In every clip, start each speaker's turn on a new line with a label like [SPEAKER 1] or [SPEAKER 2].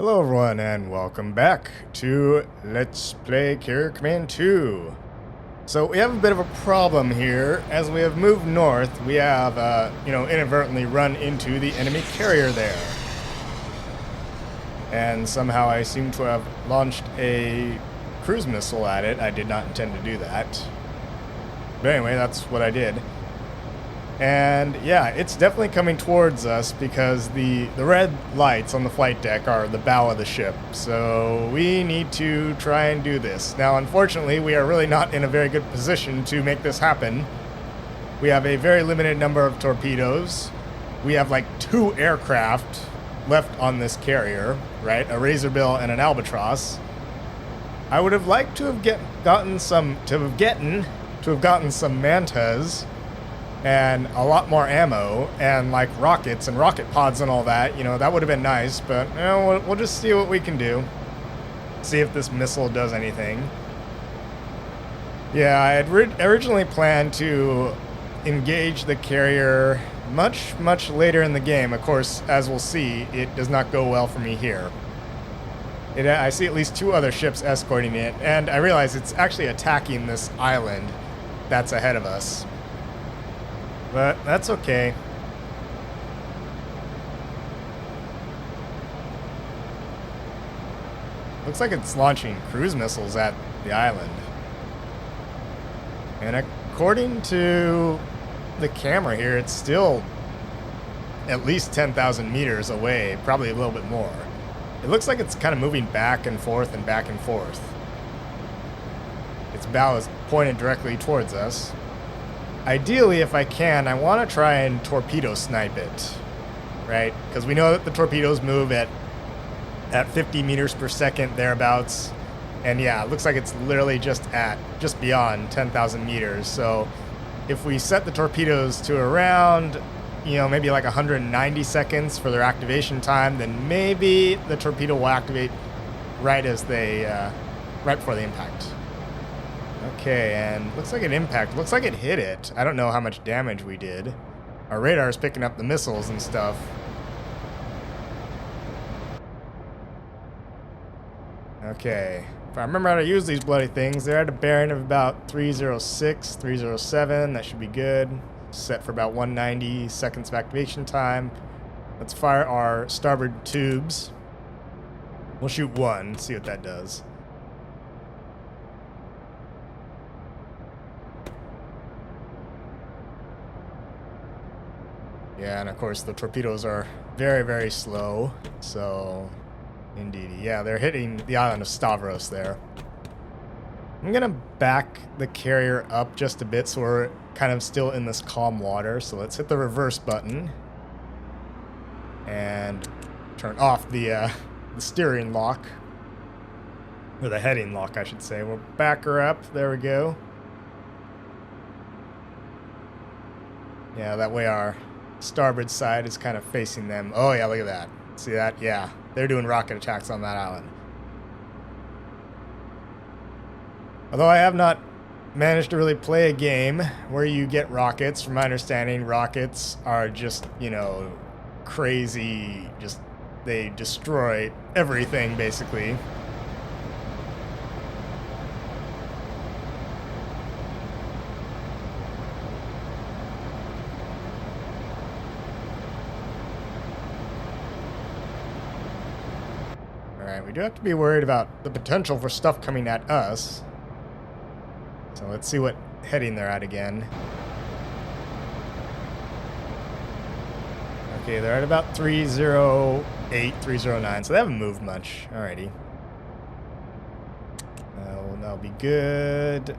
[SPEAKER 1] Hello everyone and welcome back to Let's Play Carrier Command 2. So we have a bit of a problem here. As we have moved north, we have, inadvertently run into the enemy carrier there. And somehow I seem to have launched a cruise missile at it. I did not intend to do that. But anyway, that's what I did. And yeah, it's definitely coming towards us because the red lights on the flight deck are the bow of the ship. So we need to try and do this. Now, unfortunately, we are really not in a very good position to make this happen. We have a very limited number of torpedoes. We have like 2 aircraft left on this carrier, right? A Razorbill and an Albatross. I would have liked to have gotten some Mantas and a lot more ammo and like rockets and rocket pods and all that. You know, that would have been nice, but you know, we'll just see what we can do. See if this missile does anything. Yeah, I had originally planned to engage the carrier much later in the game. Of course, as we'll see, it does not go well for me here. I see at least 2 other ships escorting it, and I realize it's actually attacking this island that's ahead of us. But that's okay. Looks like it's launching cruise missiles at the island. And according to the camera here, it's still at least 10,000 meters away, probably a little bit more. It looks like it's kind of moving back and forth and back and forth. Its bow is pointed directly towards us. Ideally, if I can, I want to try and torpedo snipe it, right? Because we know that the torpedoes move at 50 meters per second, thereabouts. And yeah, it looks like it's literally just beyond 10,000 meters. So if we set the torpedoes to around, maybe like 190 seconds for their activation time, then maybe the torpedo will activate right before the impact. Okay, and looks like it impacted. Looks like it hit it. I don't know how much damage we did. Our radar is picking up the missiles and stuff. Okay, if I remember how to use these bloody things, they're at a bearing of about 306, 307. That should be good. Set for about 190 seconds of activation time. Let's fire our starboard tubes. We'll shoot one, see what that does. Yeah, and of course the torpedoes are very slow, so indeed, yeah, they're hitting the island of Stavros there. I'm gonna back the carrier up just a bit so we're kind of still in this calm water. So let's hit the reverse button and turn off the steering lock, or the heading lock, I should say. We'll back her up. There we go. Yeah, that way our starboard side is kind of facing them. Oh yeah, look at that. See that? Yeah, they're doing rocket attacks on that island. Although I have not managed to really play a game where you get rockets. From my understanding, rockets are just, crazy. They destroy everything, basically. Alright, we do have to be worried about the potential for stuff coming at us. So let's see what heading they're at again. Okay, they're at about 308, 309, so they haven't moved much. Alrighty. That'll be good.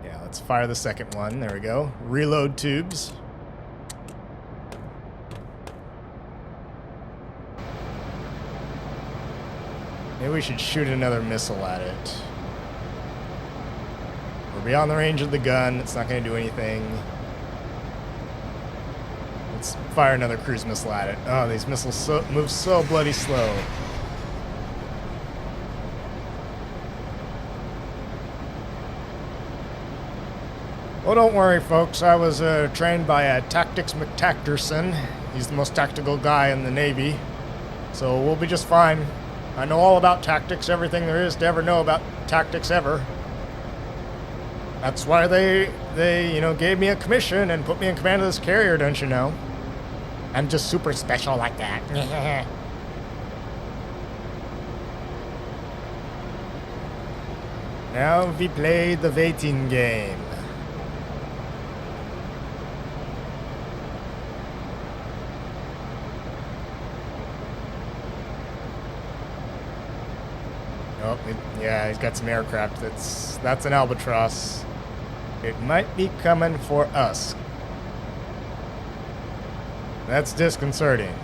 [SPEAKER 1] Yeah, let's fire the second one. There we go. Reload tubes. Maybe we should shoot another missile at it. We're beyond the range of the gun. It's not going to do anything. Let's fire another cruise missile at it. Oh, these missiles move so bloody slow. Well, don't worry, folks. I was trained by Tactics McTacterson. He's the most tactical guy in the Navy. So we'll be just fine. I know all about tactics, everything there is to ever know about tactics ever. That's why they gave me a commission and put me in command of this carrier, don't you know? I'm just super special like that. Now we play the waiting game. Oh, yeah, he's got some aircraft. That's an albatross. It might be coming for us. That's disconcerting.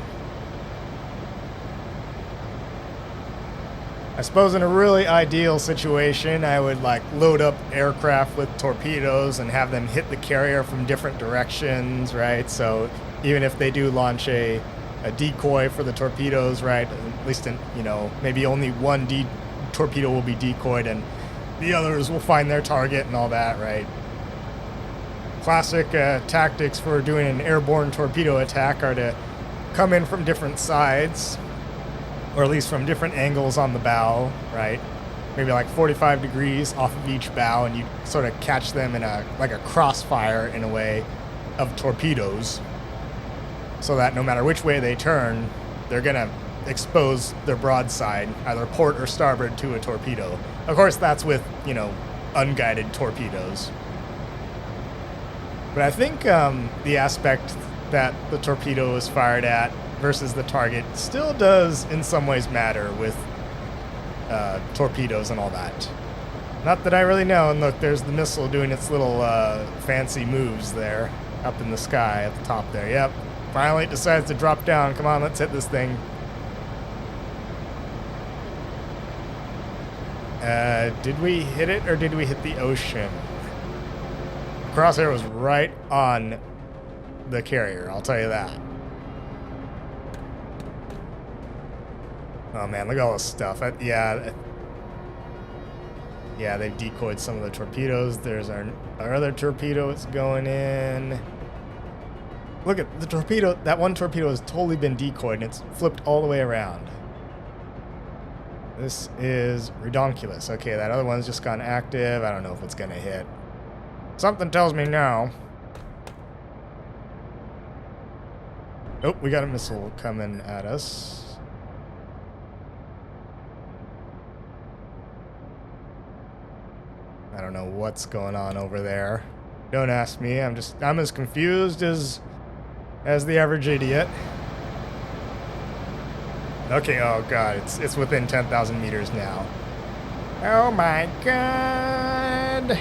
[SPEAKER 1] I suppose in a really ideal situation, I would like load up aircraft with torpedoes and have them hit the carrier from different directions, right? So even if they do launch a decoy for the torpedoes, right? At least maybe only one torpedo will be decoyed and the others will find their target and all that, right? Classic tactics for doing an airborne torpedo attack are to come in from different sides, or at least from different angles on the bow, right? Maybe like 45 degrees off of each bow, and you sort of catch them in a crossfire in a way of torpedoes, so that no matter which way they turn, they're gonna expose their broadside, either port or starboard, to a torpedo. Of course, that's with, unguided torpedoes. But I think the aspect that the torpedo is fired at versus the target still does in some ways matter with torpedoes and all that. Not that I really know. And look, there's the missile doing its little fancy moves there up in the sky at the top there. Yep. Finally it decides to drop down. Come on, let's hit this thing. Did we hit it or did we hit the ocean? Crosshair was right on the carrier, I'll tell you that. Oh man, look at all this stuff. Yeah, they've decoyed some of the torpedoes. There's our other torpedo that's going in. Look at the torpedo. That one torpedo has totally been decoyed and it's flipped all the way around. This is redonkulous. Okay, that other one's just gone active. I don't know if it's gonna hit. Something tells me no. Oh, we got a missile coming at us. I don't know what's going on over there. Don't ask me. I'm as confused as the average idiot. Okay, oh god, it's within 10,000 meters now. Oh my god.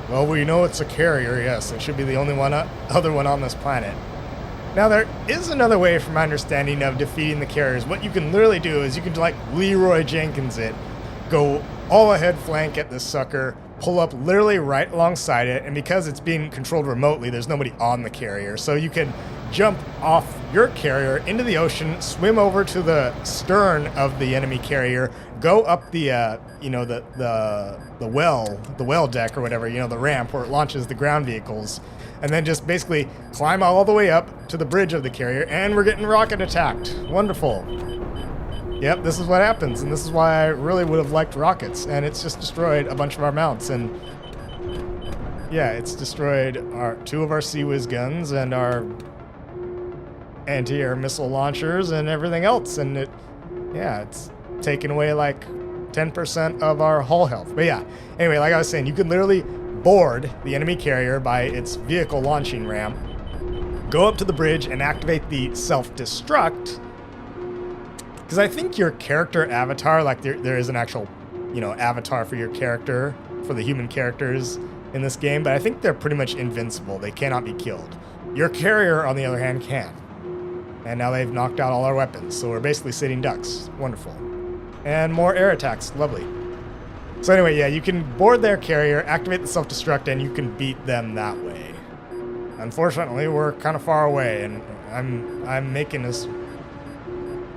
[SPEAKER 1] Well, we know it's a carrier, yes. It should be the only other one on this planet. Now, there is another way, from my understanding, of defeating the carriers. What you can literally do is you can, like, Leroy Jenkins it, go all ahead flank at this sucker, pull up literally right alongside it, and because it's being controlled remotely, there's nobody on the carrier. So you can jump off your carrier into the ocean, swim over to the stern of the enemy carrier, go up the well deck or whatever, the ramp where it launches the ground vehicles, and then just basically climb all the way up to the bridge of the carrier, and we're getting rocket attacked. Wonderful. Yep, this is what happens, and this is why I really would have liked rockets, and it's just destroyed a bunch of our mounts, and yeah, it's destroyed two of our Sea Whiz guns and our anti-air missile launchers and everything else, and it's taken away like 10% of our hull health. But yeah, anyway, like I was saying, you can literally board the enemy carrier by its vehicle launching ramp, go up to the bridge and activate the self-destruct, because I think your character avatar, like there is an actual, avatar for your character, for the human characters in this game, but I think they're pretty much invincible. They cannot be killed. Your carrier, on the other hand, can. And now they've knocked out all our weapons, so we're basically sitting ducks. Wonderful. And more air attacks. Lovely. So anyway, yeah, you can board their carrier, activate the self-destruct, and you can beat them that way. Unfortunately, we're kind of far away, and I'm making this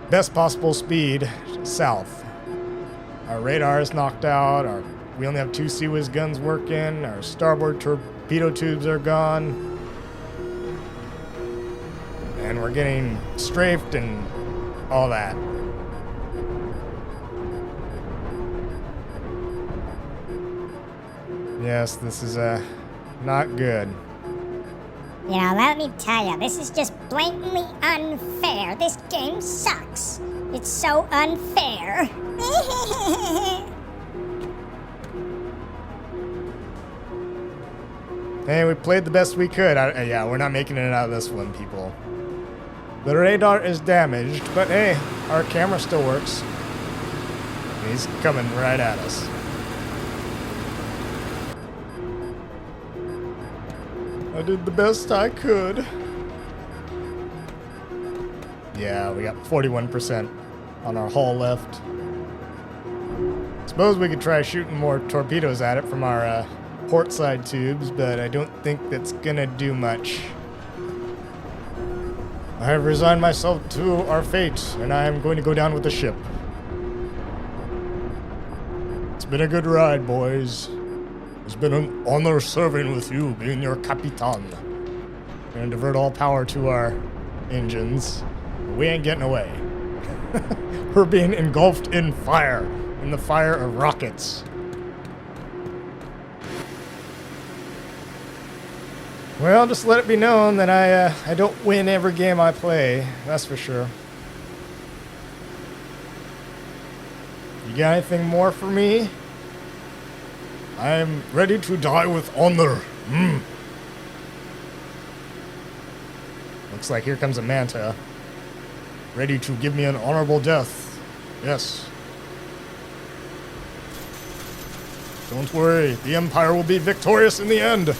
[SPEAKER 1] best possible speed south. Our radar is knocked out. We only have 2 Sea Whiz guns working. Our starboard torpedo tubes are gone. And we're getting strafed and all that. Yes, this is not good.
[SPEAKER 2] You know, let me tell you, this is just blatantly unfair. This game sucks. It's so unfair.
[SPEAKER 1] Hey, we played the best we could. Yeah, we're not making it out of this one, people. The radar is damaged, but hey, our camera still works. He's coming right at us. I did the best I could. Yeah, we got 41% on our hull left. Suppose we could try shooting more torpedoes at it from our port side tubes, but I don't think that's gonna do much. I have resigned myself to our fate, and I am going to go down with the ship. It's been a good ride, boys. It's been an honor serving with you, being your capitan. We're gonna divert all power to our engines. We ain't getting away. We're being engulfed in fire, in the fire of rockets. Well, just let it be known that I don't win every game I play, that's for sure. You got anything more for me? I'm ready to die with honor. Looks like here comes a manta. Ready to give me an honorable death. Yes. Don't worry, the Empire will be victorious in the end.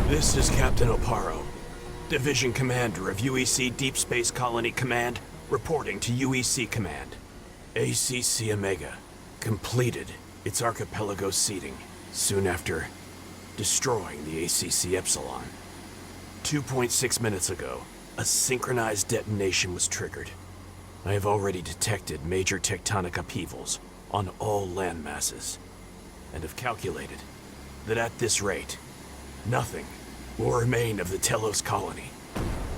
[SPEAKER 3] This is Captain Oparo, Division Commander of UEC Deep Space Colony Command, reporting to UEC Command. ACC Omega completed its archipelago seeding soon after destroying the ACC Epsilon. 2.6 minutes ago, a synchronized detonation was triggered. I have already detected major tectonic upheavals on all land masses, and have calculated that at this rate, nothing will remain of the Telos colony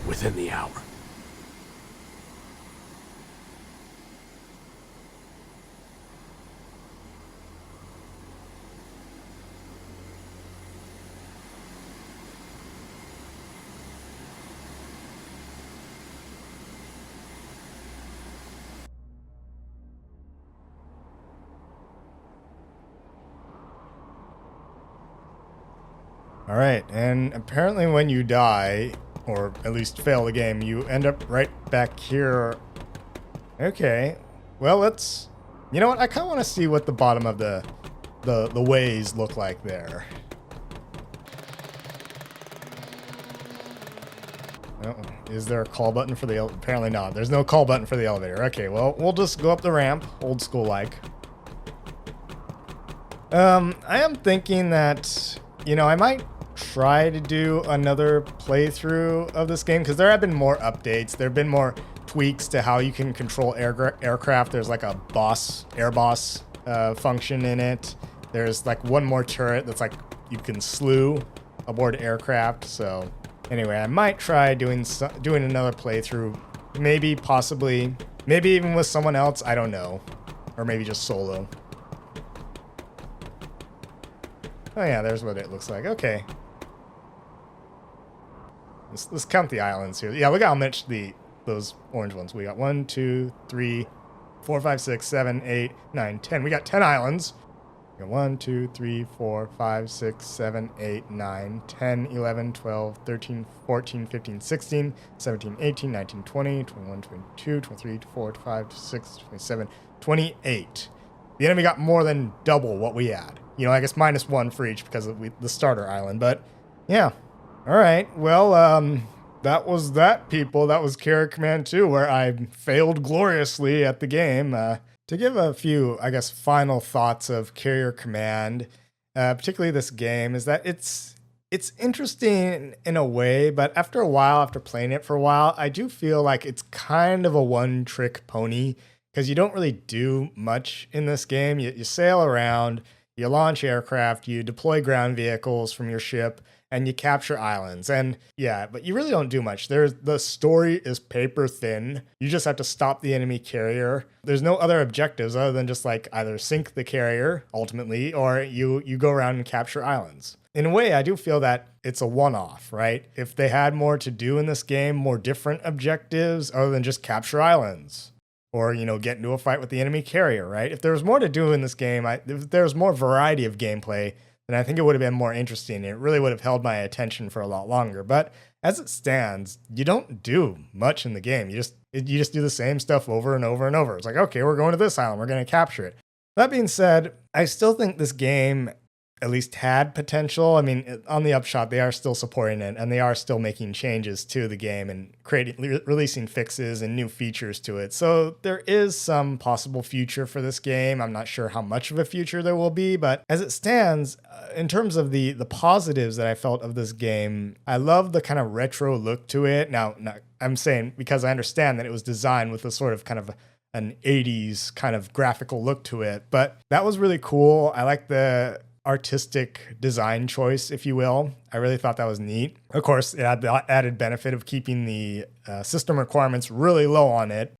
[SPEAKER 3] within the hour.
[SPEAKER 1] All right, and apparently when you die, or at least fail the game, you end up right back here. Okay, well, let's... You know what? I kind of want to see what the bottom of the ways look like there. Oh, is there a call button for the... Apparently not. There's no call button for the elevator. Okay, well, we'll just go up the ramp, old school-like. I am thinking that, you know, I might try to do another playthrough of this game, because there have been more updates. There have been more tweaks to how you can control aircraft. There's like a air boss function in it. There's like one more turret that's like you can slew aboard aircraft. So anyway, I might try doing another playthrough, maybe, possibly, maybe even with someone else. I don't know, or maybe just solo. Oh yeah, there's what it looks like. Okay. Let's count the islands here. Yeah, look how much those orange ones. We got 1, 2, 3, 4, 5, 6, 7, 8, 9, 10. We got 10 islands. We got 1, 2, 3, 4, 5, 6, 7, 8, 9, 10, 11, 12, 13, 14, 15, 16, 17, 18, 19, 20, 21, 22, 23, 24, 25, 26, 27, 28. The enemy got more than double what we had. You know, I guess -1 for each because of the starter island. But, yeah. All right. Well, that was that, people. That was Carrier Command 2, where I failed gloriously at the game. To give a few, I guess, final thoughts of Carrier Command, particularly this game, is that it's interesting in a way, but after a while, after playing it for a while, I do feel like it's kind of a one-trick pony, because you don't really do much in this game. You sail around, You launch aircraft, you deploy ground vehicles from your ship, and you capture islands. And yeah, but you really don't do much. The story is paper thin. You just have to stop the enemy carrier. There's no other objectives other than just like either sink the carrier ultimately, or you go around and capture islands. In a way, I do feel that it's a one-off, right? If they had more to do in this game, more different objectives other than just capture islands or, get into a fight with the enemy carrier, right? If there was more to do in this game, if there was more variety of gameplay, then I think it would have been more interesting. It really would have held my attention for a lot longer. But as it stands, you don't do much in the game. You just do the same stuff over and over and over. It's like, okay, we're going to this island. We're going to capture it. That being said, I still think this game at least had potential. I mean, on the upshot, they are still supporting it, and they are still making changes to the game and releasing fixes and new features to it. So there is some possible future for this game. I'm not sure how much of a future there will be, but as it stands, in terms of the positives that I felt of this game, I love the kind of retro look to it. Now, I'm saying because I understand that it was designed with a sort of kind of an 80s kind of graphical look to it, but that was really cool. I like the artistic design choice, if you will. I really thought that was neat. Of course, it had the added benefit of keeping the system requirements really low on it.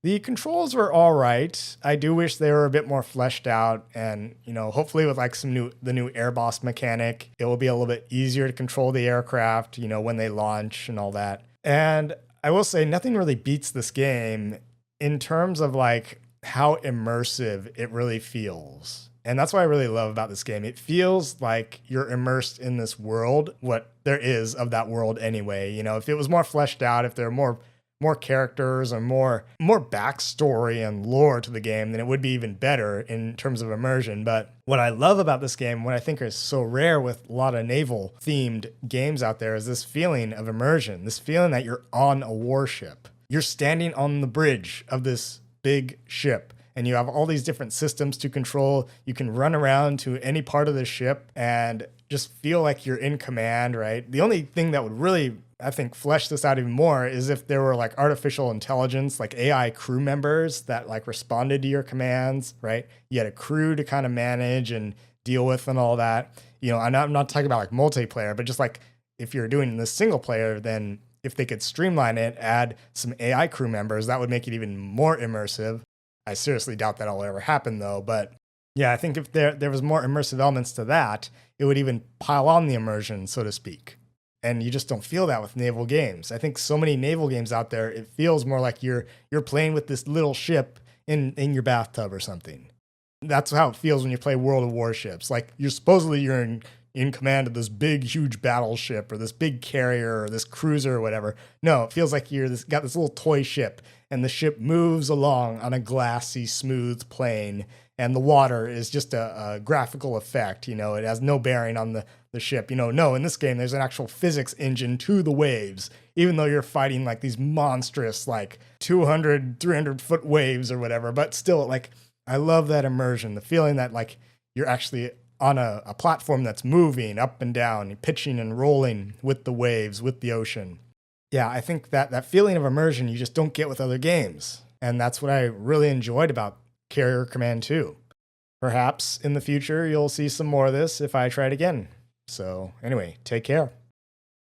[SPEAKER 1] The controls were all right. I do wish they were a bit more fleshed out, and hopefully with like the new air boss mechanic, it will be a little bit easier to control the aircraft, when they launch and all that. And I will say nothing really beats this game in terms of like how immersive it really feels. And that's what I really love about this game. It feels like you're immersed in this world, what there is of that world anyway. If it was more fleshed out, if there were more characters or more backstory and lore to the game, then it would be even better in terms of immersion. But what I love about this game, what I think is so rare with a lot of naval themed games out there, is this feeling of immersion, this feeling that you're on a warship. You're standing on the bridge of this big ship, and you have all these different systems to control. You can run around to any part of the ship and just feel like you're in command, right? The only thing that would really, I think, flesh this out even more is if there were like artificial intelligence, like AI crew members that like responded to your commands, right? You had a crew to kind of manage and deal with and all that. I'm not talking about like multiplayer, but just like if you're doing this single player, then if they could streamline it, add some AI crew members, that would make it even more immersive. I seriously doubt that'll ever happen though, but yeah, I think if there was more immersive elements to that, it would even pile on the immersion, so to speak. And you just don't feel that with naval games. I think so many naval games out there, it feels more like you're playing with this little ship in your bathtub or something. That's how it feels when you play World of Warships. Like you're in command of this big, huge battleship or this big carrier or this cruiser or whatever. No, it feels like got this little toy ship, and the ship moves along on a glassy, smooth plane, and the water is just a graphical effect. It has no bearing on the ship. No, in this game, there's an actual physics engine to the waves, even though you're fighting like these monstrous, like 200, 300-foot waves or whatever. But still, like, I love that immersion, the feeling that like you're actually on a platform that's moving up and down, pitching and rolling with the waves, with the ocean. Yeah, I think that feeling of immersion you just don't get with other games. And that's what I really enjoyed about Carrier Command 2. Perhaps in the future you'll see some more of this if I try it again. So anyway, take care.